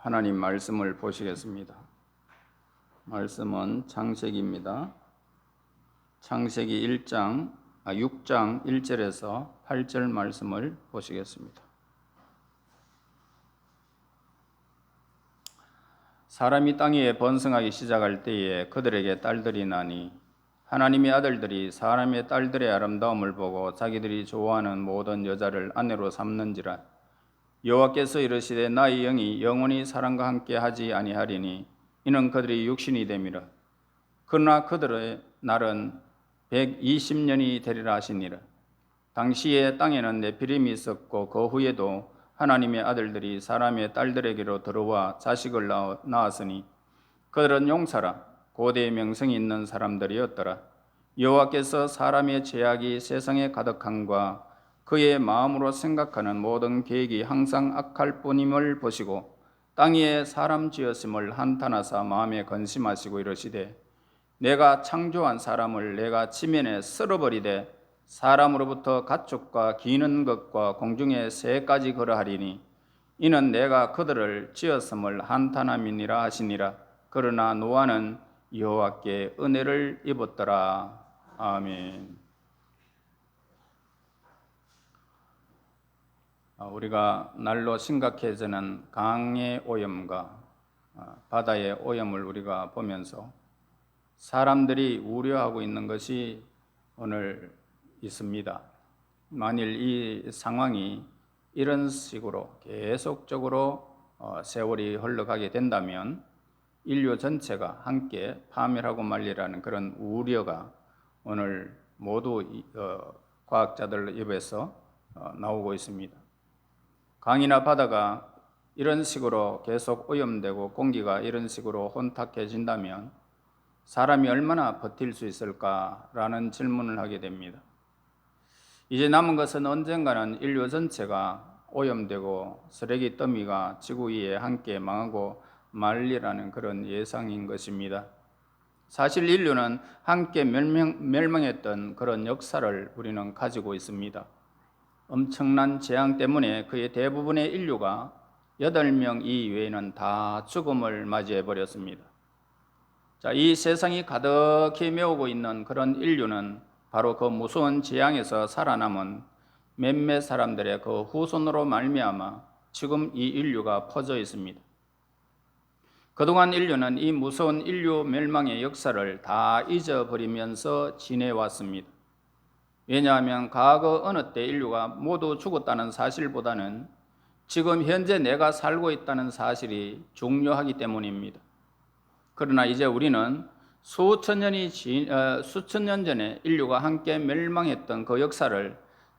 하나님 말씀을 보시겠습니다. 말씀은 창세기입니다. 창세기 6장 1절에서 8절 말씀을 보시겠습니다. 사람이 땅 위에 번성하기 시작할 때에 그들에게 딸들이 나니 하나님의 아들들이 사람의 딸들의 아름다움을 보고 자기들이 좋아하는 모든 여자를 아내로 삼는지라. 여호와께서 이르시되 나의 영이 영원히 사람과 함께 하지 아니하리니 이는 그들이 육신이 됨이라. 그러나 그들의 날은 120년이 되리라 하시니라. 당시에 땅에는 네피림이 있었고 그 후에도 하나님의 아들들이 사람의 딸들에게로 들어와 자식을 낳았으니 그들은 용사라 고대의 명성이 있는 사람들이었더라. 여호와께서 사람의 죄악이 세상에 가득함과 그의 마음으로 생각하는 모든 계획이 항상 악할 뿐임을 보시고 땅 위에 사람 지었음을 한탄하사 마음에 근심하시고 이르시되 내가 창조한 사람을 내가 지면에 쓸어버리되 사람으로부터 가축과 기는 것과 공중의 새까지 거러하리니 이는 내가 그들을 지었음을 한탄함이니라 하시니라. 그러나 노아는 여호와께 은혜를 입었더라. 아멘. 우리가 날로 심각해지는 강의 오염과 바다의 오염을 우리가 보면서 사람들이 우려하고 있는 것이 오늘 있습니다. 만일 이 상황이 이런 식으로 계속적으로 세월이 흘러가게 된다면 인류 전체가 함께 파멸하고 말리라는 그런 우려가 오늘 모두 과학자들 입에서 나오고 있습니다. 강이나 바다가 이런 식으로 계속 오염되고 공기가 이런 식으로 혼탁해진다면 사람이 얼마나 버틸 수 있을까라는 질문을 하게 됩니다. 이제 남은 것은 언젠가는 인류 전체가 오염되고 쓰레기 더미가 지구 위에 함께 망하고 말리라는 그런 예상인 것입니다. 사실 인류는 함께 멸망했던 그런 역사를 우리는 가지고 있습니다. 엄청난 재앙 때문에 그의 대부분의 인류가 8명 이외에는 다 죽음을 맞이해 버렸습니다. 이 세상이 가득히 메우고 있는 그런 인류는 바로 그 무서운 재앙에서 살아남은 몇몇 사람들의 그 후손으로 말미암아 지금 이 인류가 퍼져 있습니다. 그동안 인류는 이 무서운 인류 멸망의 역사를 다 잊어버리면서 지내왔습니다. 왜냐하면 과거 어느 때 인류가 모두 죽었다는 사실보다는 지금 현재 내가 살고 있다는 사실이 중요하기 때문입니다. 그러나 이제 우리는 수천 년 전에 인류가 함께 멸망했던 그 역사를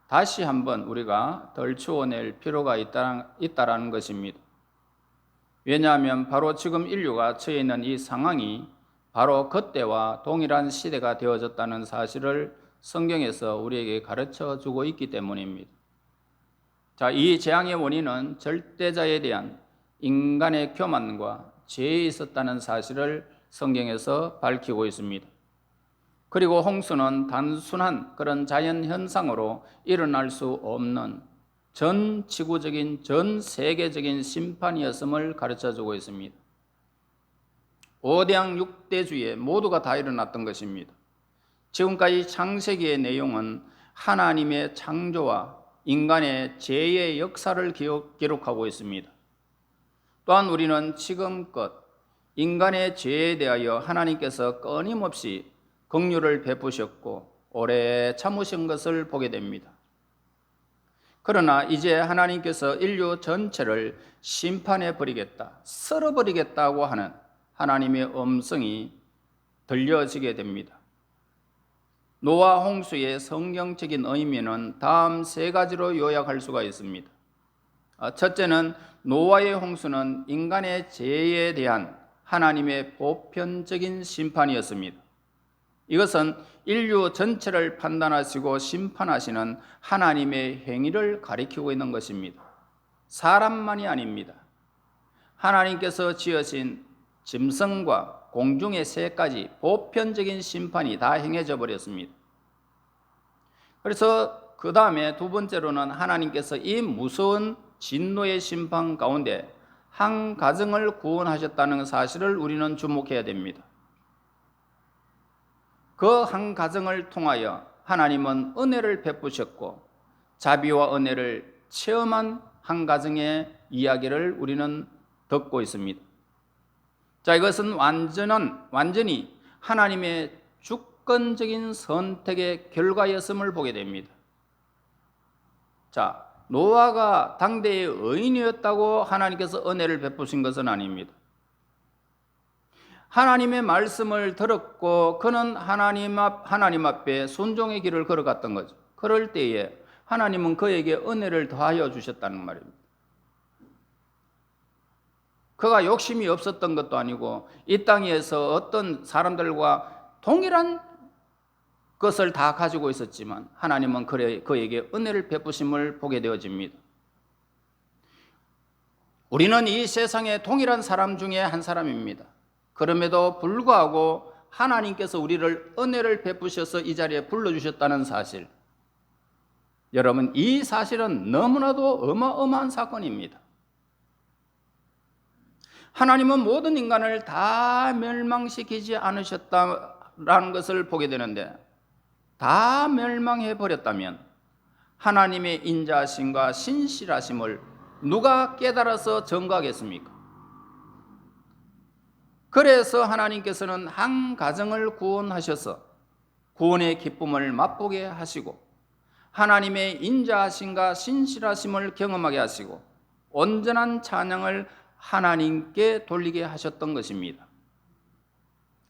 다시 한번 우리가 덜추어낼 필요가 있다라는 것입니다. 왜냐하면 바로 지금 인류가 처해 있는 이 상황이 바로 그때와 동일한 시대가 되어졌다는 사실을 성경에서 우리에게 가르쳐 주고 있기 때문입니다. 이 재앙의 원인은 절대자에 대한 인간의 교만과 죄에 있었다는 사실을 성경에서 밝히고 있습니다. 그리고 홍수는 단순한 그런 자연 현상으로 일어날 수 없는 전 지구적인, 전 세계적인 심판이었음을 가르쳐 주고 있습니다. 5대양 6대주에 모두가 다 일어났던 것입니다. 지금까지 창세기의 내용은 하나님의 창조와 인간의 죄의 역사를 기록하고 있습니다. 또한 우리는 지금껏 인간의 죄에 대하여 하나님께서 끊임없이 긍휼을 베푸셨고 오래 참으신 것을 보게 됩니다. 그러나 이제 하나님께서 인류 전체를 심판해 버리겠다, 썰어버리겠다고 하는 하나님의 음성이 들려지게 됩니다. 노아 홍수의 성경적인 의미는 다음 3가지로 요약할 수가 있습니다. 첫째는 노아의 홍수는 인간의 죄에 대한 하나님의 보편적인 심판이었습니다. 이것은 인류 전체를 판단하시고 심판하시는 하나님의 행위를 가리키고 있는 것입니다. 사람만이 아닙니다. 하나님께서 지으신 짐승과 공중의 새까지 보편적인 심판이 다 행해져 버렸습니다. 그래서 그 다음에 두 번째로는 하나님께서 이 무서운 진노의 심판 가운데 한 가정을 구원하셨다는 사실을 우리는 주목해야 됩니다. 그 한 가정을 통하여 하나님은 은혜를 베푸셨고 자비와 은혜를 체험한 한 가정의 이야기를 우리는 듣고 있습니다. 자, 이것은 완전히 하나님의 주권적인 선택의 결과였음을 보게 됩니다. 자, 노아가 당대의 의인이었다고 하나님께서 은혜를 베푸신 것은 아닙니다. 하나님의 말씀을 들었고 그는 하나님 앞에 순종의 길을 걸어갔던 거죠. 그럴 때에 하나님은 그에게 은혜를 더하여 주셨다는 말입니다. 그가 욕심이 없었던 것도 아니고 이 땅에서 어떤 사람들과 동일한 것을 다 가지고 있었지만 하나님은 그에게 은혜를 베푸심을 보게 되어집니다. 우리는 이 세상에 동일한 사람 중에 한 사람입니다. 그럼에도 불구하고 하나님께서 우리를 은혜를 베푸셔서 이 자리에 불러주셨다는 사실, 여러분, 이 사실은 너무나도 어마어마한 사건입니다. 하나님은 모든 인간을 다 멸망시키지 않으셨다라는 것을 보게 되는데, 다 멸망해 버렸다면 하나님의 인자하심과 신실하심을 누가 깨달아서 전가하겠습니까? 그래서 하나님께서는 한 가정을 구원하셔서 구원의 기쁨을 맛보게 하시고 하나님의 인자하심과 신실하심을 경험하게 하시고 온전한 찬양을 하나님께 돌리게 하셨던 것입니다.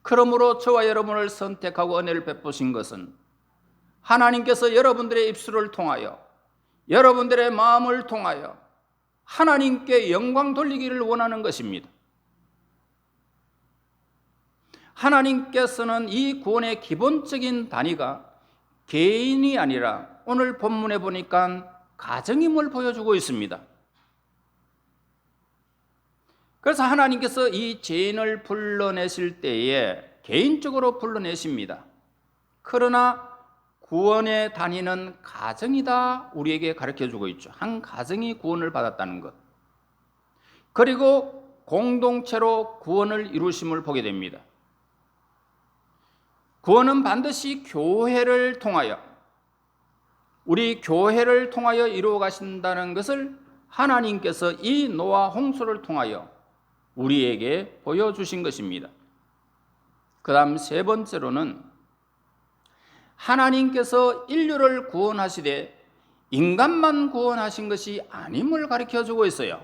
그러므로 저와 여러분을 선택하고 은혜를 베푸신 것은 하나님께서 여러분들의 입술을 통하여 여러분들의 마음을 통하여 하나님께 영광 돌리기를 원하는 것입니다. 하나님께서는 이 구원의 기본적인 단위가 개인이 아니라 오늘 본문에 보니까 가정임을 보여주고 있습니다. 그래서 하나님께서 이 죄인을 불러내실 때에 개인적으로 불러내십니다. 그러나 구원의 단위는 가정이다 우리에게 가르쳐주고 있죠. 한 가정이 구원을 받았다는 것. 그리고 공동체로 구원을 이루심을 보게 됩니다. 구원은 반드시 교회를 통하여 우리 교회를 통하여 이루어 가신다는 것을 하나님께서 이 노아 홍수를 통하여 우리에게 보여주신 것입니다. 그 다음 세 번째로는 하나님께서 인류를 구원하시되 인간만 구원하신 것이 아님을 가르쳐주고 있어요.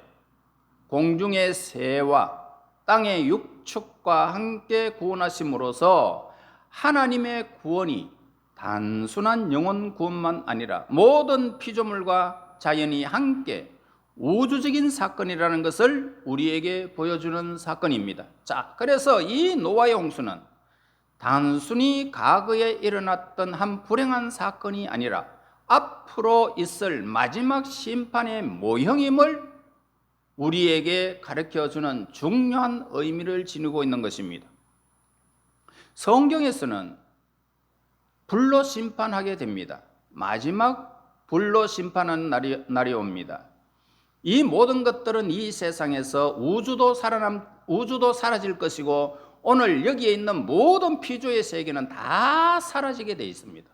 공중의 새와 땅의 육축과 함께 구원하심으로써 하나님의 구원이 단순한 영혼 구원만 아니라 모든 피조물과 자연이 함께 우주적인 사건이라는 것을 우리에게 보여주는 사건입니다. 자, 그래서 이 노아의 홍수는 단순히 과거에 일어났던 한 불행한 사건이 아니라 앞으로 있을 마지막 심판의 모형임을 우리에게 가르쳐주는 중요한 의미를 지니고 있는 것입니다. 성경에서는 불로 심판하게 됩니다. 마지막 불로 심판하는 날이 옵니다. 이 모든 것들은 이 세상에서 우주도 사라질 것이고 오늘 여기에 있는 모든 피조의 세계는 다 사라지게 되어 있습니다.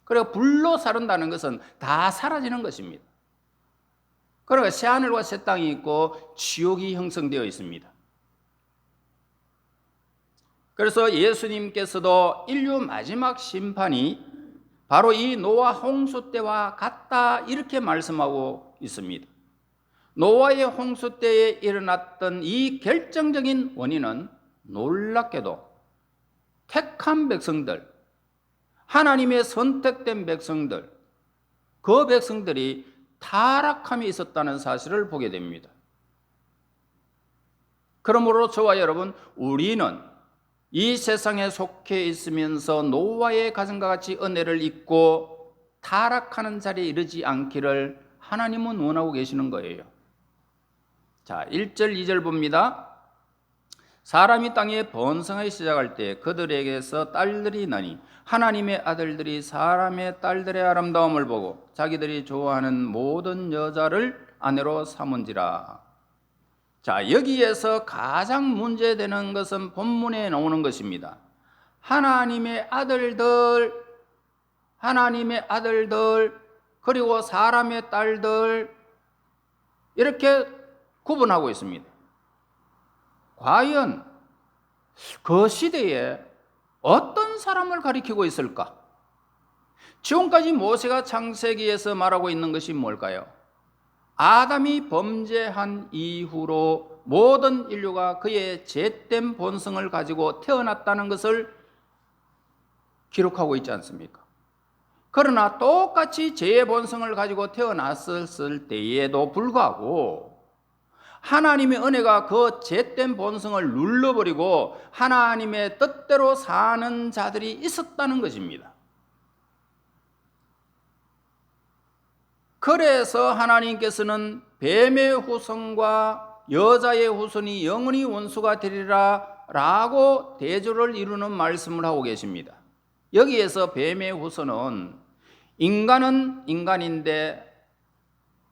그리고 불로 사른다는 것은 다 사라지는 것입니다. 그러니까 새하늘과 새 땅이 있고 지옥이 형성되어 있습니다. 그래서 예수님께서도 인류 마지막 심판이 바로 이 노아 홍수 때와 같다 이렇게 말씀하고 있습니다. 노아의 홍수 때에 일어났던 이 결정적인 원인은 놀랍게도 택한 백성들, 하나님의 선택된 백성들, 그 백성들이 타락함이 있었다는 사실을 보게 됩니다. 그러므로 저와 여러분, 우리는 이 세상에 속해 있으면서 노아의 가정과 같이 은혜를 잊고 타락하는 자리에 이르지 않기를 하나님은 원하고 계시는 거예요. 자, 1절 2절 봅니다. 사람이 땅에 번성하기 시작할 때 그들에게서 딸들이 나니 하나님의 아들들이 사람의 딸들의 아름다움을 보고 자기들이 좋아하는 모든 여자를 아내로 삼은지라. 자, 여기에서 가장 문제되는 것은 본문에 나오는 것입니다. 하나님의 아들들, 그리고 사람의 딸들, 이렇게 구분하고 있습니다. 과연 그 시대에 어떤 사람을 가리키고 있을까? 지금까지 모세가 창세기에서 말하고 있는 것이 뭘까요? 아담이 범죄한 이후로 모든 인류가 그의 죄된 본성을 가지고 태어났다는 것을 기록하고 있지 않습니까? 그러나 똑같이 죄의 본성을 가지고 태어났을 때에도 불구하고 하나님의 은혜가 그 죄된 본성을 눌러버리고 하나님의 뜻대로 사는 자들이 있었다는 것입니다. 그래서 하나님께서는 뱀의 후손과 여자의 후손이 영원히 원수가 되리라 라고 대조를 이루는 말씀을 하고 계십니다. 여기에서 뱀의 후손은 인간은 인간인데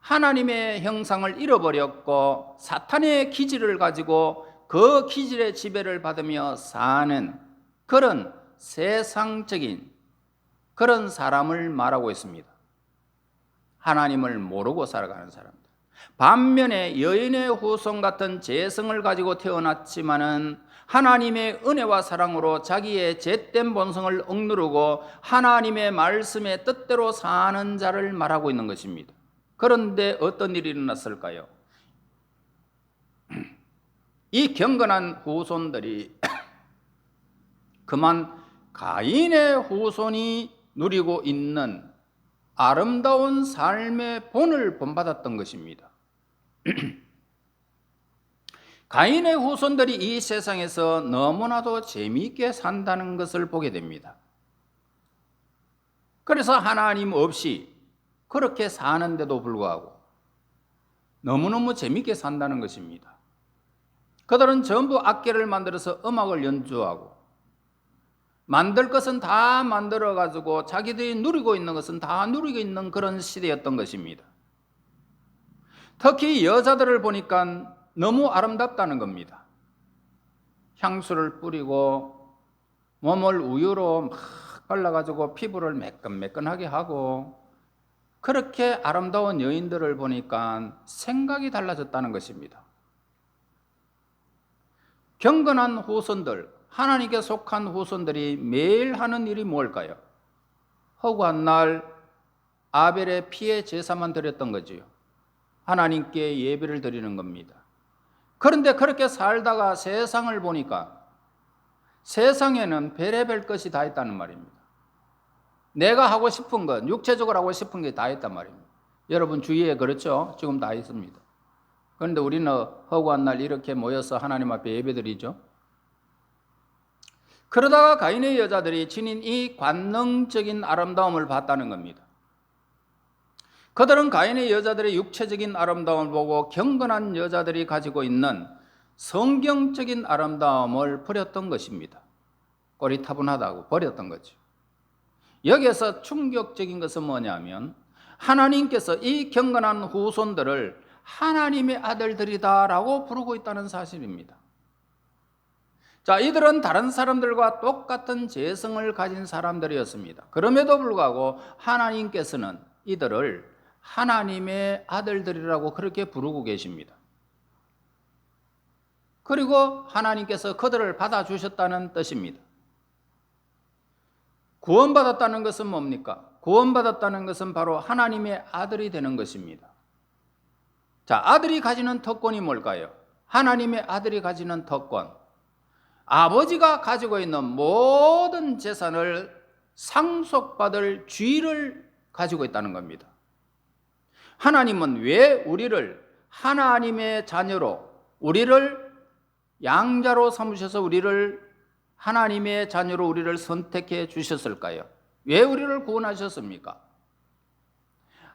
하나님의 형상을 잃어버렸고 사탄의 기질을 가지고 그 기질의 지배를 받으며 사는 그런 세상적인 그런 사람을 말하고 있습니다. 하나님을 모르고 살아가는 사람들. 반면에 여인의 후손 같은 재성을 가지고 태어났지만은 하나님의 은혜와 사랑으로 자기의 죄된 본성을 억누르고 하나님의 말씀의 뜻대로 사는 자를 말하고 있는 것입니다. 그런데 어떤 일이 일어났을까요? 이 경건한 후손들이 그만 가인의 후손이 누리고 있는 아름다운 삶의 본을 본받았던 것입니다. 가인의 후손들이 이 세상에서 너무나도 재미있게 산다는 것을 보게 됩니다. 그래서 하나님 없이 그렇게 사는데도 불구하고 너무너무 재미있게 산다는 것입니다. 그들은 전부 악기를 만들어서 음악을 연주하고 만들 것은 다 만들어가지고 자기들이 누리고 있는 것은 다 누리고 있는 그런 시대였던 것입니다. 특히 여자들을 보니까 너무 아름답다는 겁니다. 향수를 뿌리고 몸을 우유로 막 발라가지고 피부를 매끈매끈하게 하고 그렇게 아름다운 여인들을 보니까 생각이 달라졌다는 것입니다. 경건한 후손들, 하나님께 속한 후손들이 매일 하는 일이 뭘까요? 허구한 날 아벨의 피의 제사만 드렸던 거지요. 하나님께 예배를 드리는 겁니다. 그런데 그렇게 살다가 세상을 보니까 세상에는 별의별 것이 다 있다는 말입니다. 내가 하고 싶은 것, 육체적으로 하고 싶은 게 다 있단 말입니다. 여러분 주위에 그렇죠? 지금 다 있습니다. 그런데 우리는 허구한 날 이렇게 모여서 하나님 앞에 예배드리죠. 그러다가 가인의 여자들이 지닌 이 관능적인 아름다움을 봤다는 겁니다. 그들은 가인의 여자들의 육체적인 아름다움을 보고 경건한 여자들이 가지고 있는 성경적인 아름다움을 버렸던 것입니다. 꼬리타분하다고 버렸던 거죠. 여기에서 충격적인 것은 뭐냐면 하나님께서 이 경건한 후손들을 하나님의 아들들이다라고 부르고 있다는 사실입니다. 자, 이들은 다른 사람들과 똑같은 재성을 가진 사람들이었습니다. 그럼에도 불구하고 하나님께서는 이들을 하나님의 아들들이라고 그렇게 부르고 계십니다. 그리고 하나님께서 그들을 받아주셨다는 뜻입니다. 구원받았다는 것은 뭡니까? 구원받았다는 것은 바로 하나님의 아들이 되는 것입니다. 자, 아들이 가지는 특권이 뭘까요? 하나님의 아들이 가지는 특권. 아버지가 가지고 있는 모든 재산을 상속받을 쥐를 가지고 있다는 겁니다. 하나님은 왜 우리를 하나님의 자녀로, 우리를 양자로 삼으셔서 우리를 하나님의 자녀로 우리를 선택해 주셨을까요? 왜 우리를 구원하셨습니까?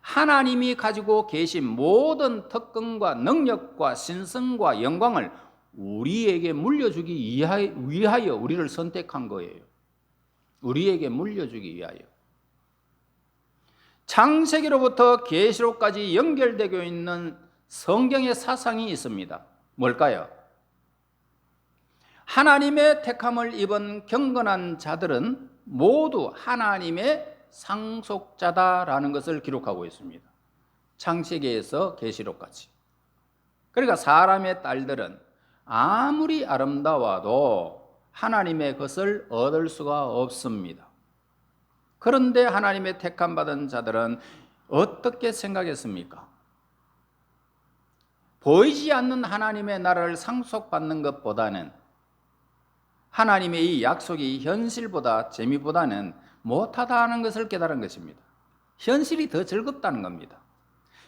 하나님이 가지고 계신 모든 특권과 능력과 신성과 영광을 우리에게 물려주기 위하여 우리를 선택한 거예요. 우리에게 물려주기 위하여. 창세기로부터 계시록까지 연결되고 있는 성경의 사상이 있습니다. 뭘까요? 하나님의 택함을 입은 경건한 자들은 모두 하나님의 상속자다라는 것을 기록하고 있습니다. 창세기에서 계시록까지. 그러니까 사람의 딸들은 아무리 아름다워도 하나님의 것을 얻을 수가 없습니다. 그런데 하나님의 택함 받은 자들은 어떻게 생각했습니까? 보이지 않는 하나님의 나라를 상속받는 것보다는 하나님의 이 약속이 현실보다 재미보다는 못하다는 것을 깨달은 것입니다. 현실이 더 즐겁다는 겁니다.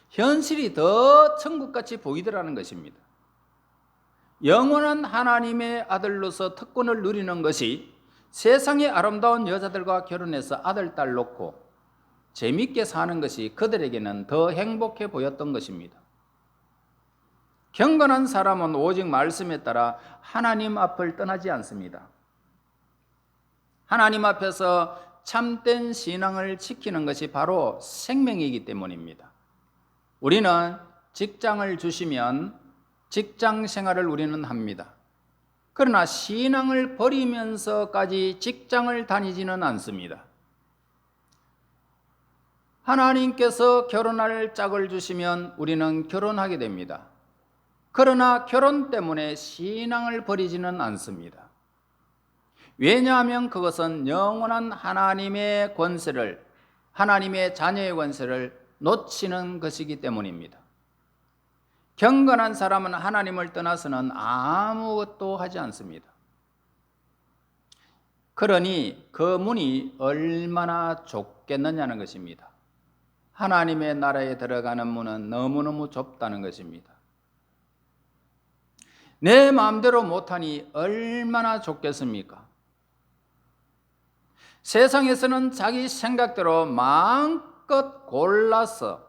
현실이 더 천국같이 보이더라는 것입니다. 영원한 하나님의 아들로서 특권을 누리는 것이 세상의 아름다운 여자들과 결혼해서 아들, 딸 놓고 재밌게 사는 것이 그들에게는 더 행복해 보였던 것입니다. 경건한 사람은 오직 말씀에 따라 하나님 앞을 떠나지 않습니다. 하나님 앞에서 참된 신앙을 지키는 것이 바로 생명이기 때문입니다. 우리는 직장을 주시면 직장 생활을 우리는 합니다. 그러나 신앙을 버리면서까지 직장을 다니지는 않습니다. 하나님께서 결혼할 짝을 주시면 우리는 결혼하게 됩니다. 그러나 결혼 때문에 신앙을 버리지는 않습니다. 왜냐하면 그것은 영원한 하나님의 권세를, 하나님의 자녀의 권세를 놓치는 것이기 때문입니다. 경건한 사람은 하나님을 떠나서는 아무것도 하지 않습니다. 그러니 그 문이 얼마나 좁겠느냐는 것입니다. 하나님의 나라에 들어가는 문은 너무너무 좁다는 것입니다. 내 마음대로 못하니 얼마나 좁겠습니까? 세상에서는 자기 생각대로 마음껏 골라서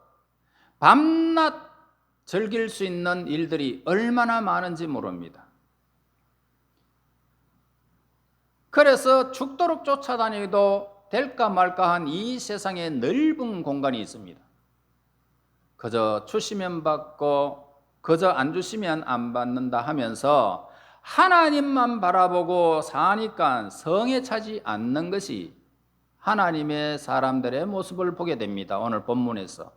밤낮 즐길 수 있는 일들이 얼마나 많은지 모릅니다. 그래서 죽도록 쫓아다니도 될까 말까 한 이 세상에 넓은 공간이 있습니다. 그저 주시면 받고 그저 안 주시면 안 받는다 하면서 하나님만 바라보고 사니까 성에 차지 않는 것이 하나님의 사람들의 모습을 보게 됩니다. 오늘 본문에서.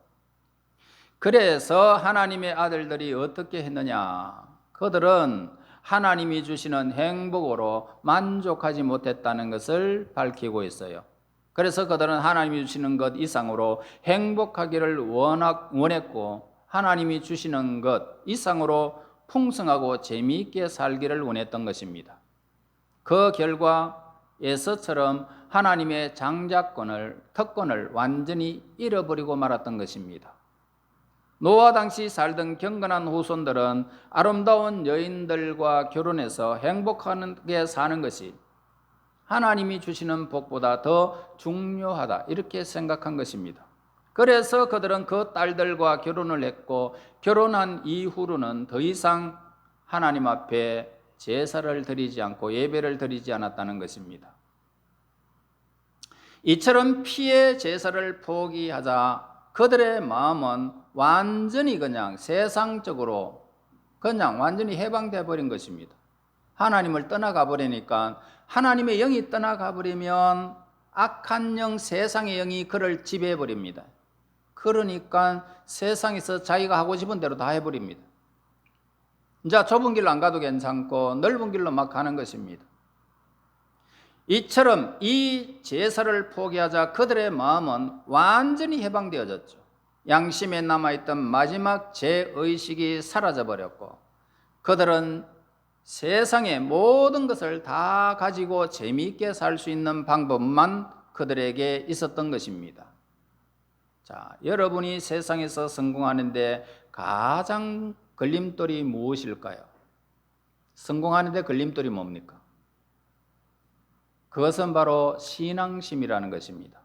그래서 하나님의 아들들이 어떻게 했느냐? 그들은 하나님이 주시는 행복으로 만족하지 못했다는 것을 밝히고 있어요. 그래서 그들은 하나님이 주시는 것 이상으로 행복하기를 원했고 하나님이 주시는 것 이상으로 풍성하고 재미있게 살기를 원했던 것입니다. 그 결과 에서처럼 하나님의 장자권을, 특권을 완전히 잃어버리고 말았던 것입니다. 노아 당시 살던 경건한 후손들은 아름다운 여인들과 결혼해서 행복하게 사는 것이 하나님이 주시는 복보다 더 중요하다 이렇게 생각한 것입니다. 그래서 그들은 그 딸들과 결혼을 했고 결혼한 이후로는 더 이상 하나님 앞에 제사를 드리지 않고 예배를 드리지 않았다는 것입니다. 이처럼 피의 제사를 포기하자 그들의 마음은 완전히 그냥 세상적으로 그냥 완전히 해방되어 버린 것입니다. 하나님을 떠나가 버리니까 하나님의 영이 떠나가 버리면 악한 영, 세상의 영이 그를 지배해 버립니다. 그러니까 세상에서 자기가 하고 싶은 대로 다 해버립니다. 이제 좁은 길로 안 가도 괜찮고 넓은 길로 막 가는 것입니다. 이처럼 이 제사를 포기하자 그들의 마음은 완전히 해방되어졌죠. 양심에 남아있던 마지막 죄의식이 사라져버렸고 그들은 세상의 모든 것을 다 가지고 재미있게 살 수 있는 방법만 그들에게 있었던 것입니다. 자, 여러분이 세상에서 성공하는데 가장 걸림돌이 무엇일까요? 성공하는데 걸림돌이 뭡니까? 그것은 바로 신앙심이라는 것입니다.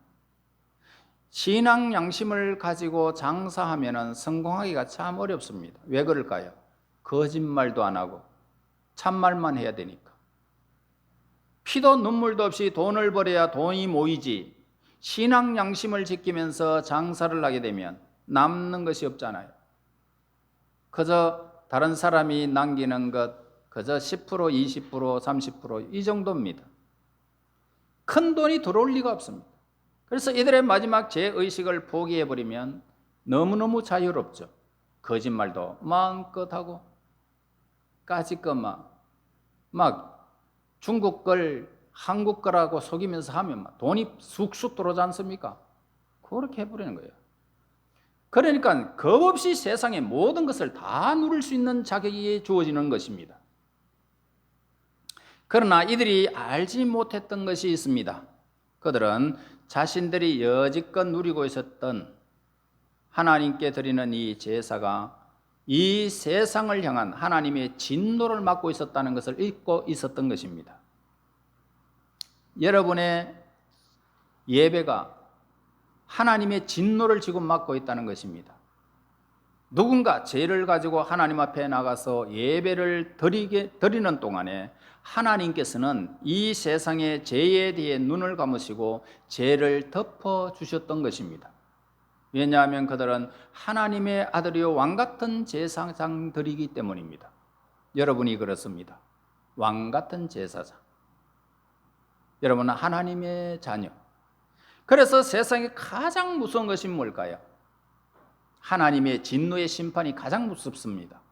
신앙 양심을 가지고 장사하면 성공하기가 참 어렵습니다. 왜 그럴까요? 거짓말도 안 하고 참말만 해야 되니까. 피도 눈물도 없이 돈을 벌어야 돈이 모이지 신앙 양심을 지키면서 장사를 하게 되면 남는 것이 없잖아요. 그저 다른 사람이 남기는 것 그저 10%, 20%, 30%이 정도입니다. 큰 돈이 들어올 리가 없습니다. 그래서 이들의 마지막 죄의식을 포기해버리면 너무너무 자유롭죠. 거짓말도 마음껏 하고 까짓것 막 중국 걸 한국 거라고 속이면서 하면 막 돈이 쑥쑥 들어오지 않습니까? 그렇게 해버리는 거예요. 그러니까 겁 없이 세상의 모든 것을 다 누릴 수 있는 자격이 주어지는 것입니다. 그러나 이들이 알지 못했던 것이 있습니다. 그들은 자신들이 여지껏 누리고 있었던 하나님께 드리는 이 제사가 이 세상을 향한 하나님의 진노를 맡고 있었다는 것을 잊고 있었던 것입니다. 여러분의 예배가 하나님의 진노를 지금 맡고 있다는 것입니다. 누군가 죄를 가지고 하나님 앞에 나가서 예배를 드리는 동안에 하나님께서는 이 세상의 죄에 대해 눈을 감으시고 죄를 덮어주셨던 것입니다. 왜냐하면 그들은 하나님의 아들이요 왕같은 제사장들이기 때문입니다. 여러분이 그렇습니다. 왕같은 제사장. 여러분은 하나님의 자녀. 그래서 세상에 가장 무서운 것이 뭘까요? 하나님의 진노의 심판이 가장 무섭습니다.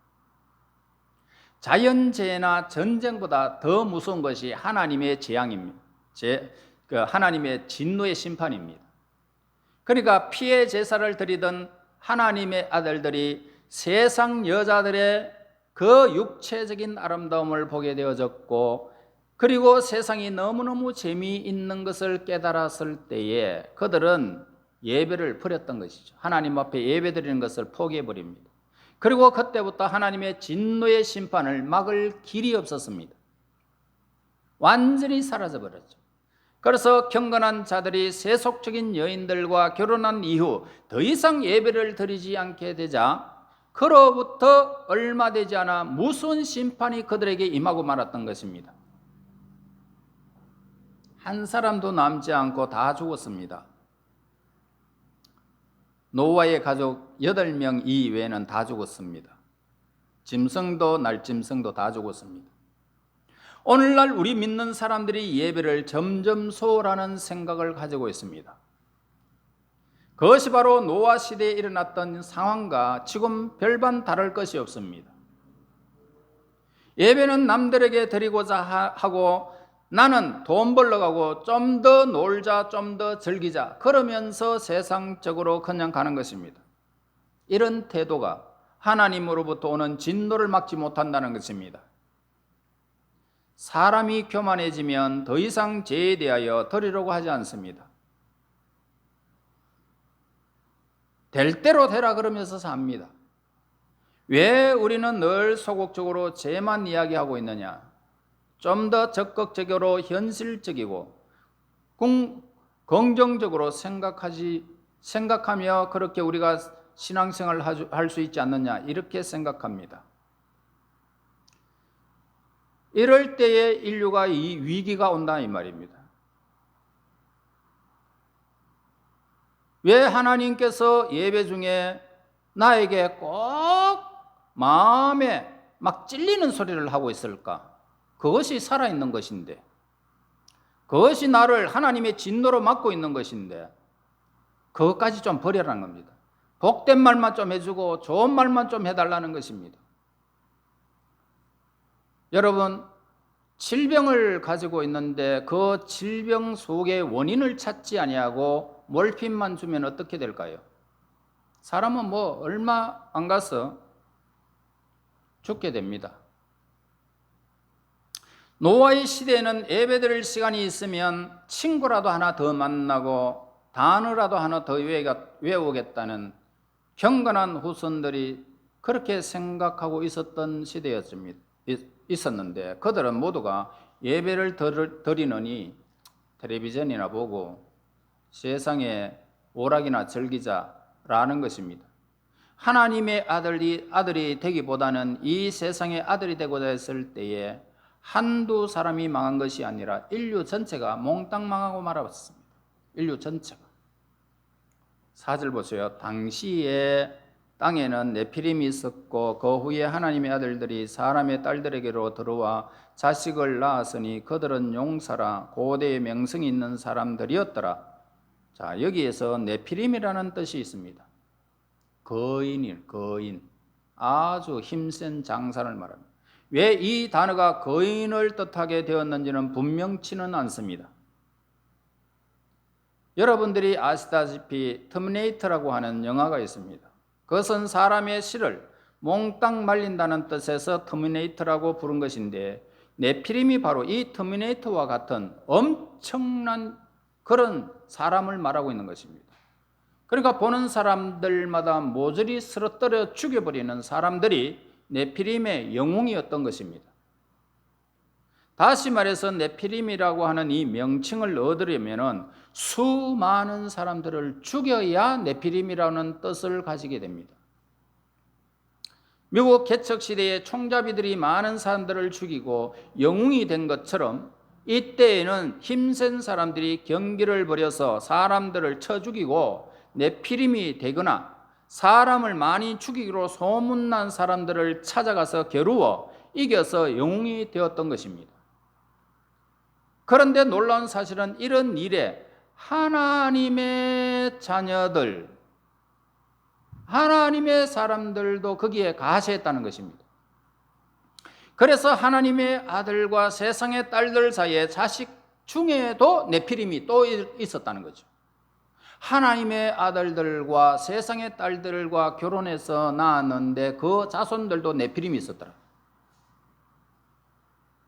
자연재해나 전쟁보다 더 무서운 것이 하나님의 재앙입니다. 하나님의 진노의 심판입니다. 그러니까 피해 제사를 드리던 하나님의 아들들이 세상 여자들의 그 육체적인 아름다움을 보게 되어졌고, 그리고 세상이 너무너무 재미있는 것을 깨달았을 때에 그들은 예배를 버렸던 것이죠. 하나님 앞에 예배드리는 것을 포기해버립니다. 그리고 그때부터 하나님의 진노의 심판을 막을 길이 없었습니다. 완전히 사라져버렸죠. 그래서 경건한 자들이 세속적인 여인들과 결혼한 이후 더 이상 예배를 드리지 않게 되자 그로부터 얼마 되지 않아 무서운 심판이 그들에게 임하고 말았던 것입니다. 한 사람도 남지 않고 다 죽었습니다. 노아의 가족 8명 이외에는 다 죽었습니다. 짐승도 날짐승도 다 죽었습니다. 오늘날 우리 믿는 사람들이 예배를 점점 소홀하는 생각을 가지고 있습니다. 그것이 바로 노아 시대에 일어났던 상황과 지금 별반 다를 것이 없습니다. 예배는 남들에게 드리고자 하고 나는 돈 벌러 가고 좀 더 놀자, 좀 더 즐기자 그러면서 세상적으로 그냥 가는 것입니다. 이런 태도가 하나님으로부터 오는 진노를 막지 못한다는 것입니다. 사람이 교만해지면 더 이상 죄에 대하여 드리려고 하지 않습니다. 될 대로 되라 그러면서 삽니다. 왜 우리는 늘 소극적으로 죄만 이야기하고 있느냐? 좀 더 적극적으로 현실적이고 긍정적으로 생각하며 그렇게 우리가 신앙생활을 할 수 있지 않느냐 이렇게 생각합니다. 이럴 때에 인류가 이 위기가 온다 이 말입니다. 왜 하나님께서 예배 중에 나에게 꼭 마음에 막 찔리는 소리를 하고 있을까? 그것이 살아있는 것인데, 그것이 나를 하나님의 진노로 막고 있는 것인데 그것까지 좀 버려라는 겁니다. 복된 말만 좀 해주고 좋은 말만 좀 해달라는 것입니다. 여러분, 질병을 가지고 있는데 그 질병 속의 원인을 찾지 아니하고 몰핀만 주면 어떻게 될까요? 사람은 얼마 안 가서 죽게 됩니다. 노아의 시대에는 예배드릴 시간이 있으면 친구라도 하나 더 만나고 단어라도 하나 더 외우겠다는 경건한 후손들이 그렇게 생각하고 있었던 있었는데 그들은 모두가 예배를 드리느니 텔레비전이나 보고 세상에 오락이나 즐기자라는 것입니다. 하나님의 아들이 되기보다는 이 세상의 아들이 되고자 했을 때에 한두 사람이 망한 것이 아니라 인류 전체가 몽땅 망하고 말았습니다. 인류 전체가. 4절 보세요. 당시에 땅에는 네피림이 있었고 그 후에 하나님의 아들들이 사람의 딸들에게로 들어와 자식을 낳았으니 그들은 용사라 고대의 명성이 있는 사람들이었더라. 자, 여기에서 네피림이라는 뜻이 있습니다. 거인. 아주 힘센 장사를 말합니다. 왜 이 단어가 거인을 뜻하게 되었는지는 분명치는 않습니다. 여러분들이 아시다시피 터미네이터라고 하는 영화가 있습니다. 그것은 사람의 실을 몽땅 말린다는 뜻에서 터미네이터라고 부른 것인데, 네피림이 바로 이 터미네이터와 같은 엄청난 그런 사람을 말하고 있는 것입니다. 그러니까 보는 사람들마다 모조리 쓰러뜨려 죽여버리는 사람들이 네피림의 영웅이었던 것입니다. 다시 말해서 네피림이라고 하는 이 명칭을 얻으려면 수많은 사람들을 죽여야 네피림이라는 뜻을 가지게 됩니다. 미국 개척시대에 총잡이들이 많은 사람들을 죽이고 영웅이 된 것처럼 이때에는 힘센 사람들이 경기를 벌여서 사람들을 쳐 죽이고 네피림이 되거나 사람을 많이 죽이기로 소문난 사람들을 찾아가서 겨루어 이겨서 영웅이 되었던 것입니다. 그런데 놀라운 사실은 이런 일에 하나님의 자녀들, 하나님의 사람들도 거기에 가세했다는 것입니다. 그래서 하나님의 아들과 세상의 딸들 사이에 자식 중에도 네피림이 또 있었다는 거죠. 하나님의 아들들과 세상의 딸들과 결혼해서 낳았는데 그 자손들도 네피림이 있었더라.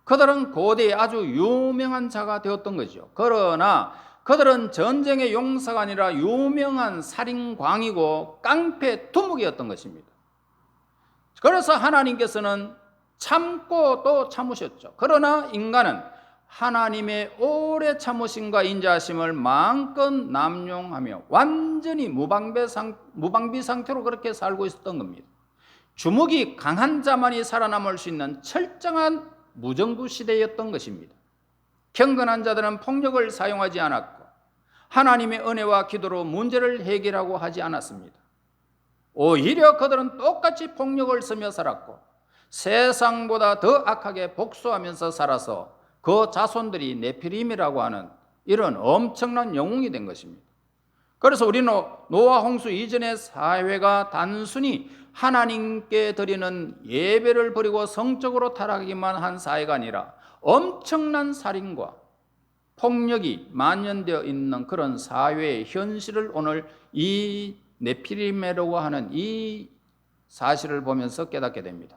그들은 고대에 아주 유명한 자가 되었던 거죠. 그러나 그들은 전쟁의 용사가 아니라 유명한 살인광이고 깡패 두목이었던 것입니다. 그래서 하나님께서는 참고 또 참으셨죠. 그러나 인간은 하나님의 오래 참으심과 인자하심을 마음껏 남용하며 완전히 무방비 상태로 그렇게 살고 있었던 겁니다. 주먹이 강한 자만이 살아남을 수 있는 철저한 무정부 시대였던 것입니다. 경건한 자들은 폭력을 사용하지 않았고 하나님의 은혜와 기도로 문제를 해결하고 하지 않았습니다. 오히려 그들은 똑같이 폭력을 쓰며 살았고 세상보다 더 악하게 복수하면서 살아서 그 자손들이 네피림이라고 하는 이런 엄청난 영웅이 된 것입니다. 그래서 우리는 노아 홍수 이전의 사회가 단순히 하나님께 드리는 예배를 버리고 성적으로 타락하기만 한 사회가 아니라 엄청난 살인과 폭력이 만연되어 있는 그런 사회의 현실을 오늘 이 네피림이라고 하는 이 사실을 보면서 깨닫게 됩니다.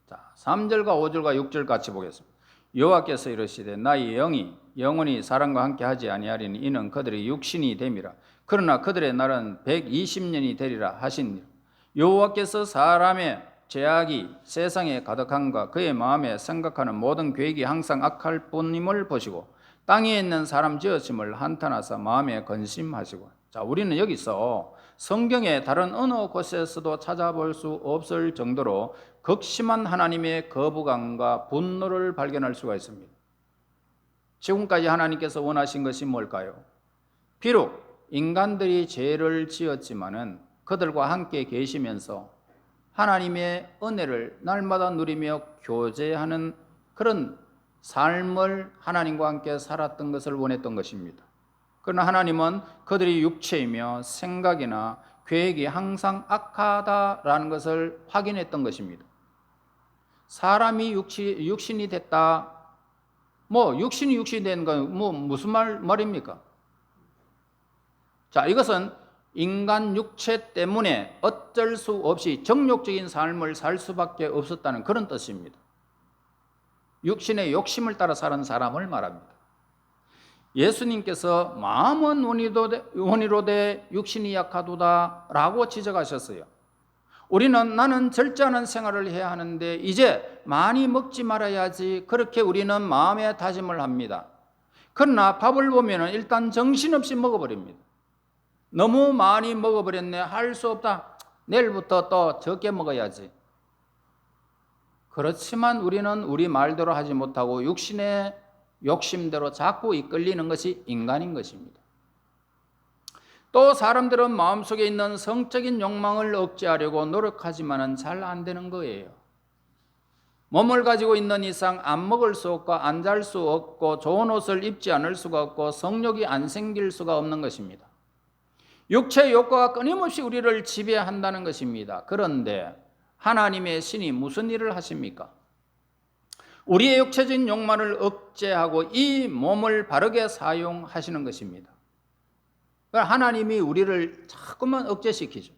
자, 3절과 5절과 6절 같이 보겠습니다. 여호와께서 이르시되 나의 영이 영원히 사람과 함께 하지 아니하리니 이는 그들의 육신이 됨이라. 그러나 그들의 날은 120년이 되리라 하시니라. 여호와께서 사람의 죄악이 세상에 가득함과 그의 마음에 생각하는 모든 계획이 항상 악할 뿐임을 보시고 땅에 있는 사람 지으심을 한탄하사 마음에 근심하시고. 자, 우리는 여기서 성경의 다른 어느 곳에서도 찾아볼 수 없을 정도로 극심한 하나님의 거부감과 분노를 발견할 수가 있습니다. 지금까지 하나님께서 원하신 것이 뭘까요? 비록 인간들이 죄를 지었지만은 그들과 함께 계시면서 하나님의 은혜를 날마다 누리며 교제하는 그런 삶을 하나님과 함께 살았던 것을 원했던 것입니다. 그러나 하나님은 그들이 육체이며 생각이나 계획이 항상 악하다라는 것을 확인했던 것입니다. 사람이 육신이 됐다. 육신이 되는 건 무슨 말입니까? 자, 이것은 인간 육체 때문에 어쩔 수 없이 정욕적인 삶을 살 수밖에 없었다는 그런 뜻입니다. 육신의 욕심을 따라 사는 사람을 말합니다. 예수님께서 마음은 원이로되 육신이 약하도다 라고 지적하셨어요. 우리는 나는 절제하는 생활을 해야 하는데 이제 많이 먹지 말아야지, 그렇게 우리는 마음에 다짐을 합니다. 그러나 밥을 보면 일단 정신없이 먹어버립니다. 너무 많이 먹어버렸네, 할 수 없다, 내일부터 또 적게 먹어야지. 그렇지만 우리는 우리 말대로 하지 못하고 육신의 욕심대로 자꾸 이끌리는 것이 인간인 것입니다. 또 사람들은 마음속에 있는 성적인 욕망을 억제하려고 노력하지만은 잘 안 되는 거예요. 몸을 가지고 있는 이상 안 먹을 수 없고 안 잘 수 없고 좋은 옷을 입지 않을 수가 없고 성욕이 안 생길 수가 없는 것입니다. 육체의 욕구가 끊임없이 우리를 지배한다는 것입니다. 그런데 하나님의 신이 무슨 일을 하십니까? 우리의 육체적인 욕망을 억제하고 이 몸을 바르게 사용하시는 것입니다. 하나님이 우리를 자꾸만 억제시키죠.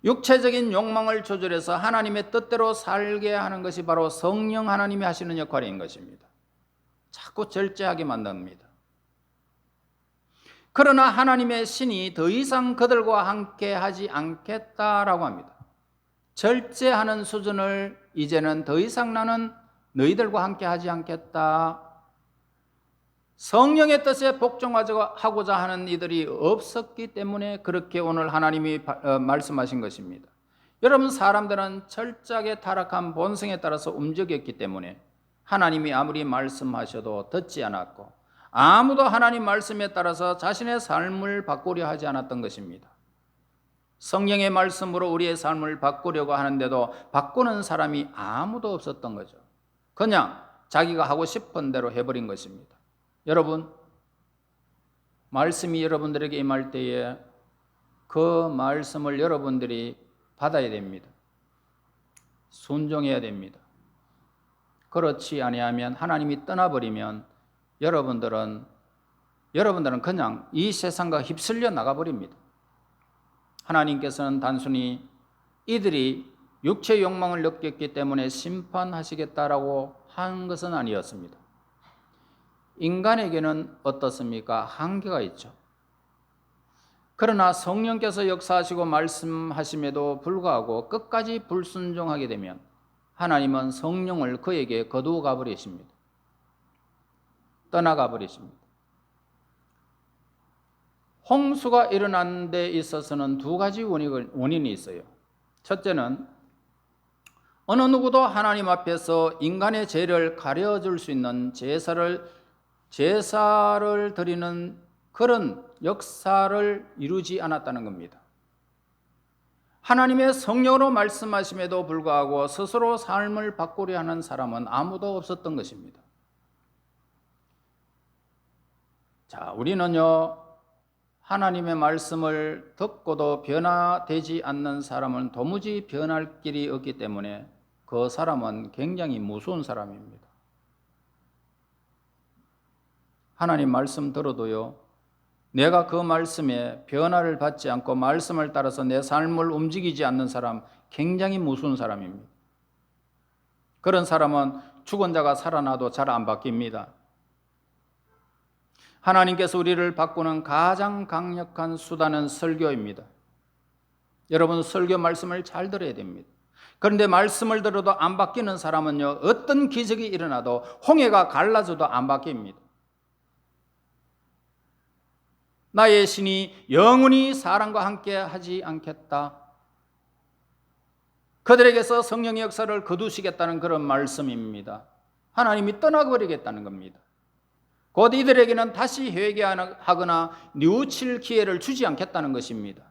육체적인 욕망을 조절해서 하나님의 뜻대로 살게 하는 것이 바로 성령 하나님이 하시는 역할인 것입니다. 자꾸 절제하게 만듭니다. 그러나 하나님의 신이 더 이상 그들과 함께 하지 않겠다라고 합니다. 절제하는 수준을 이제는 더 이상 나는 너희들과 함께 하지 않겠다. 성령의 뜻에 복종하고자 하는 이들이 없었기 때문에 그렇게 오늘 하나님이 말씀하신 것입니다. 여러분, 사람들은 철저하게 타락한 본성에 따라서 움직였기 때문에 하나님이 아무리 말씀하셔도 듣지 않았고 아무도 하나님 말씀에 따라서 자신의 삶을 바꾸려 하지 않았던 것입니다. 성령의 말씀으로 우리의 삶을 바꾸려고 하는데도 바꾸는 사람이 아무도 없었던 거죠. 그냥 자기가 하고 싶은 대로 해버린 것입니다. 여러분, 말씀이 여러분들에게 임할 때에 그 말씀을 여러분들이 받아야 됩니다. 순종해야 됩니다. 그렇지 아니하면 하나님이 떠나버리면 여러분들은 그냥 이 세상과 휩쓸려 나가버립니다. 하나님께서는 단순히 이들이 육체의 욕망을 느꼈기 때문에 심판하시겠다라고 한 것은 아니었습니다. 인간에게는 어떻습니까? 한계가 있죠. 그러나 성령께서 역사하시고 말씀하심에도 불구하고 끝까지 불순종하게 되면 하나님은 성령을 그에게 거두어 가버리십니다. 떠나가 버리십니다. 홍수가 일어난 데 있어서는 두 가지 원인이 있어요. 첫째는 어느 누구도 하나님 앞에서 인간의 죄를 가려줄 수 있는 제사를 드리는 그런 역사를 이루지 않았다는 겁니다. 하나님의 성령으로 말씀하심에도 불구하고 스스로 삶을 바꾸려 하는 사람은 아무도 없었던 것입니다. 자, 우리는요, 하나님의 말씀을 듣고도 변화되지 않는 사람은 도무지 변할 길이 없기 때문에 그 사람은 굉장히 무서운 사람입니다. 하나님 말씀 들어도요, 내가 그 말씀에 변화를 받지 않고 말씀을 따라서 내 삶을 움직이지 않는 사람, 굉장히 무서운 사람입니다. 그런 사람은 죽은 자가 살아나도 잘 안 바뀝니다. 하나님께서 우리를 바꾸는 가장 강력한 수단은 설교입니다. 여러분, 설교 말씀을 잘 들어야 됩니다. 그런데 말씀을 들어도 안 바뀌는 사람은요, 어떤 기적이 일어나도 홍해가 갈라져도 안 바뀝니다. 나의 신이 영원히 사람과 함께 하지 않겠다. 그들에게서 성령의 역사를 거두시겠다는 그런 말씀입니다. 하나님이 떠나버리겠다는 겁니다. 곧 이들에게는 다시 회개하거나 뉘우칠 기회를 주지 않겠다는 것입니다.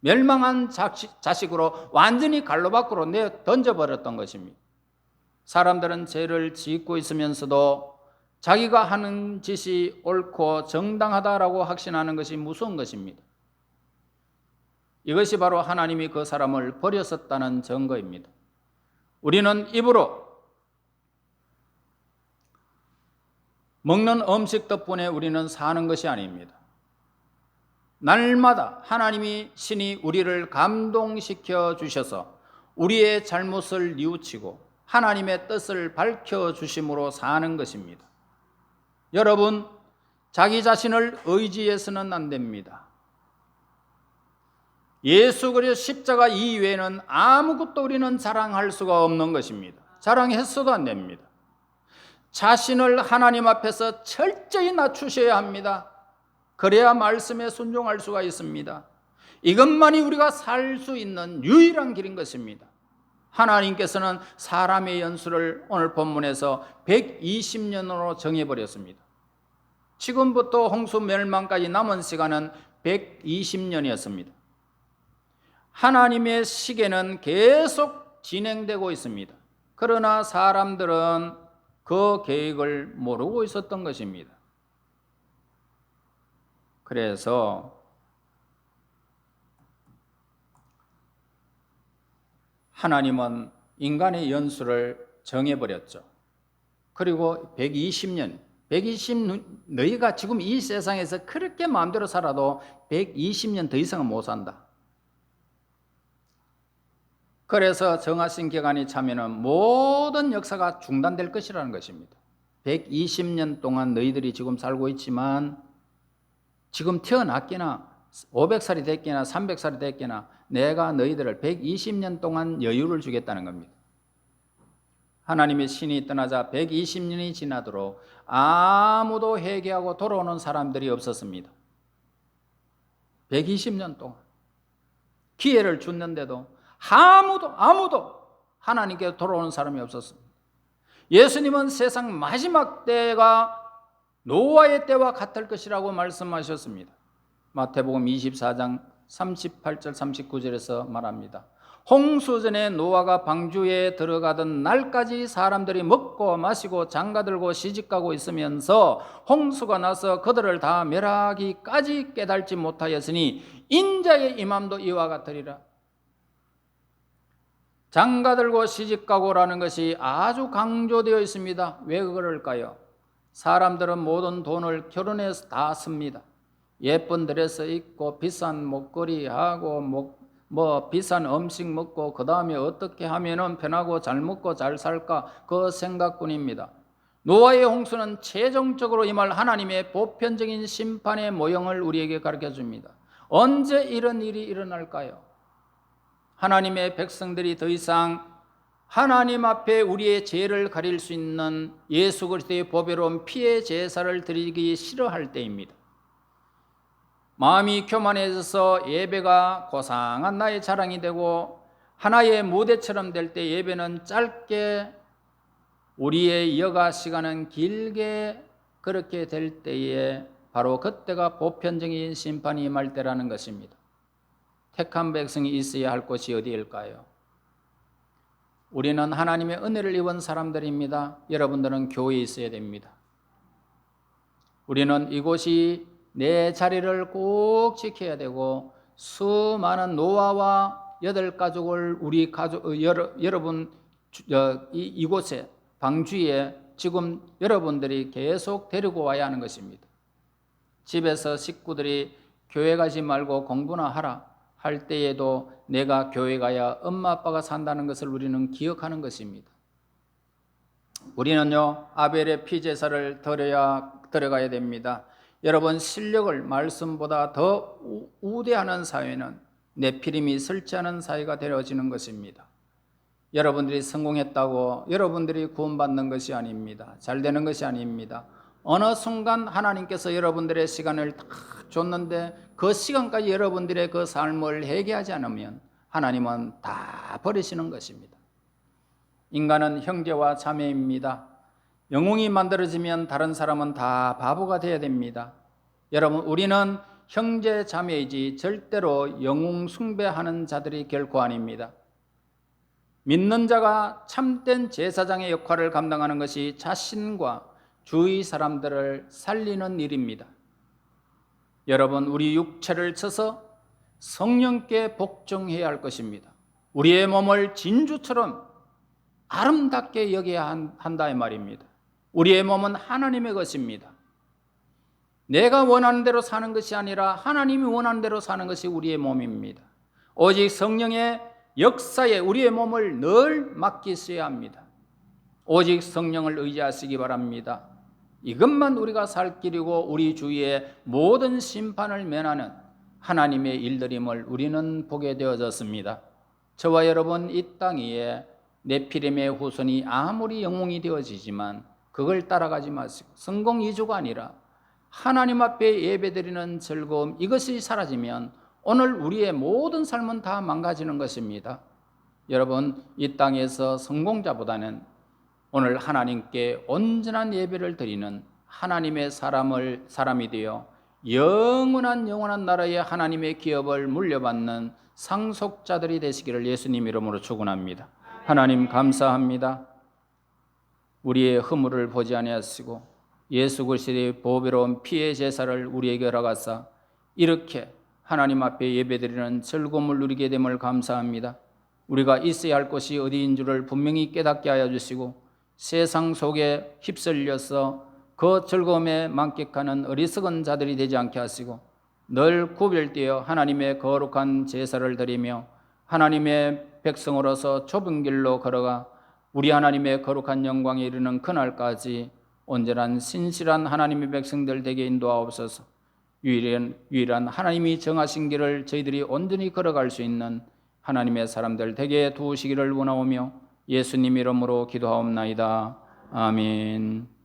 멸망한 자식으로 완전히 갈로 밖으로 던져버렸던 것입니다. 사람들은 죄를 짓고 있으면서도 자기가 하는 짓이 옳고 정당하다라고 확신하는 것이 무서운 것입니다. 이것이 바로 하나님이 그 사람을 버렸었다는 증거입니다. 우리는 입으로 먹는 음식 덕분에 우리는 사는 것이 아닙니다. 날마다 하나님이 신이 우리를 감동시켜 주셔서 우리의 잘못을 뉘우치고 하나님의 뜻을 밝혀주심으로 사는 것입니다. 여러분, 자기 자신을 의지해서는 안 됩니다. 예수 그리스도 십자가 이외에는 아무것도 우리는 자랑할 수가 없는 것입니다. 자랑했어도 안 됩니다. 자신을 하나님 앞에서 철저히 낮추셔야 합니다. 그래야 말씀에 순종할 수가 있습니다. 이것만이 우리가 살 수 있는 유일한 길인 것입니다. 하나님께서는 사람의 연수를 오늘 본문에서 120년으로 정해버렸습니다. 지금부터 홍수 멸망까지 남은 시간은 120년이었습니다. 하나님의 시계는 계속 진행되고 있습니다. 그러나 사람들은 그 계획을 모르고 있었던 것입니다. 그래서 하나님은 인간의 연수를 정해버렸죠. 그리고 120년, 너희가 지금 이 세상에서 그렇게 마음대로 살아도 120년 더 이상은 못 산다. 그래서 정하신 기간이 차면은 모든 역사가 중단될 것이라는 것입니다. 120년 동안 너희들이 지금 살고 있지만 지금 태어났기나 500살이 됐기나 300살이 됐기나 내가 너희들을 120년 동안 여유를 주겠다는 겁니다. 하나님의 신이 떠나자 120년이 지나도록 아무도 회개하고 돌아오는 사람들이 없었습니다. 120년 동안 기회를 줬는데도 아무도 하나님께 돌아오는 사람이 없었습니다. 예수님은 세상 마지막 때가 노아의 때와 같을 것이라고 말씀하셨습니다. 마태복음 24장 38절 39절에서 말합니다. 홍수전에 노아가 방주에 들어가던 날까지 사람들이 먹고 마시고 장가들고 시집가고 있으면서 홍수가 나서 그들을 다 멸하기까지 깨달지 못하였으니 인자의 임함도 이와 같으리라. 장가들고 시집가고라는 것이 아주 강조되어 있습니다. 왜 그럴까요? 사람들은 모든 돈을 결혼에 다 씁니다. 예쁜 드레스 입고 비싼 목걸이 하고 비싼 음식 먹고 그 다음에 어떻게 하면은 편하고 잘 먹고 잘 살까 그 생각뿐입니다. 노아의 홍수는 최종적으로 임할 하나님의 보편적인 심판의 모형을 우리에게 가르쳐 줍니다. 언제 이런 일이 일어날까요? 하나님의 백성들이 더 이상 하나님 앞에 우리의 죄를 가릴 수 있는 예수 그리스도의 보배로운 피의 제사를 드리기 싫어할 때입니다. 마음이 교만해져서 예배가 고상한 나의 자랑이 되고 하나의 무대처럼 될 때 예배는 짧게 우리의 여가 시간은 길게 그렇게 될 때에 바로 그때가 보편적인 심판이 임할 때라는 것입니다. 택한 백성이 있어야 할 곳이 어디일까요? 우리는 하나님의 은혜를 입은 사람들입니다. 여러분들은 교회에 있어야 됩니다. 우리는 이곳이 내 자리를 꼭 지켜야 되고 수많은 노아와 8가족을 우리 가족 여러분 이곳에 방주에 지금 여러분들이 계속 데리고 와야 하는 것입니다. 집에서 식구들이 교회 가지 말고 공부나 하라 할 때에도 내가 교회 가야 엄마 아빠가 산다는 것을 우리는 기억하는 것입니다. 우리는요 아벨의 피제사를 드려가야 됩니다. 여러분 실력을 말씀보다 더 우대하는 사회는 네피림이 설치하는 사회가 되어지는 것입니다. 여러분들이 성공했다고 여러분들이 구원받는 것이 아닙니다. 잘 되는 것이 아닙니다. 어느 순간 하나님께서 여러분들의 시간을 다 줬는데 그 시간까지 여러분들의 그 삶을 회개하지 않으면 하나님은 다 버리시는 것입니다. 인간은 형제와 자매입니다. 영웅이 만들어지면 다른 사람은 다 바보가 되어야 됩니다. 여러분 우리는 형제 자매이지 절대로 영웅 숭배하는 자들이 결코 아닙니다. 믿는 자가 참된 제사장의 역할을 감당하는 것이 자신과 주위 사람들을 살리는 일입니다. 여러분 우리 육체를 쳐서 성령께 복종해야 할 것입니다. 우리의 몸을 진주처럼 아름답게 여겨야 한다 이 말입니다. 우리의 몸은 하나님의 것입니다. 내가 원하는 대로 사는 것이 아니라 하나님이 원하는 대로 사는 것이 우리의 몸입니다. 오직 성령의 역사에 우리의 몸을 늘 맡기셔야 합니다. 오직 성령을 의지하시기 바랍니다. 이것만 우리가 살 길이고 우리 주위의 모든 심판을 면하는 하나님의 일들임을 우리는 보게 되어졌습니다. 저와 여러분 이 땅 위에 네피림의 후손이 아무리 영웅이 되어지지만 그걸 따라가지 마시고 성공 이주가 아니라 하나님 앞에 예배드리는 즐거움 이것이 사라지면 오늘 우리의 모든 삶은 다 망가지는 것입니다. 여러분 이 땅에서 성공자보다는 오늘 하나님께 온전한 예배를 드리는 하나님의 사람이 되어 영원한 나라의 하나님의 기업을 물려받는 상속자들이 되시기를 예수님 이름으로 축원합니다. 하나님 감사합니다. 우리의 허물을 보지 아니하시고 예수 그리스도의 보배로운 피의 제사를 우리에게 허락하사 이렇게 하나님 앞에 예배드리는 즐거움을 누리게 됨을 감사합니다. 우리가 있어야 할 곳이 어디인 줄을 분명히 깨닫게 하여 주시고 세상 속에 휩쓸려서 그 즐거움에 만끽하는 어리석은 자들이 되지 않게 하시고 늘 구별되어 하나님의 거룩한 제사를 드리며 하나님의 백성으로서 좁은 길로 걸어가 우리 하나님의 거룩한 영광에 이르는 그날까지 온전한 신실한 하나님의 백성들 되게 인도하옵소서. 유일한 하나님이 정하신 길을 저희들이 온전히 걸어갈 수 있는 하나님의 사람들 되게 도우시기를 원하오며 예수님 이름으로 기도하옵나이다. 아멘.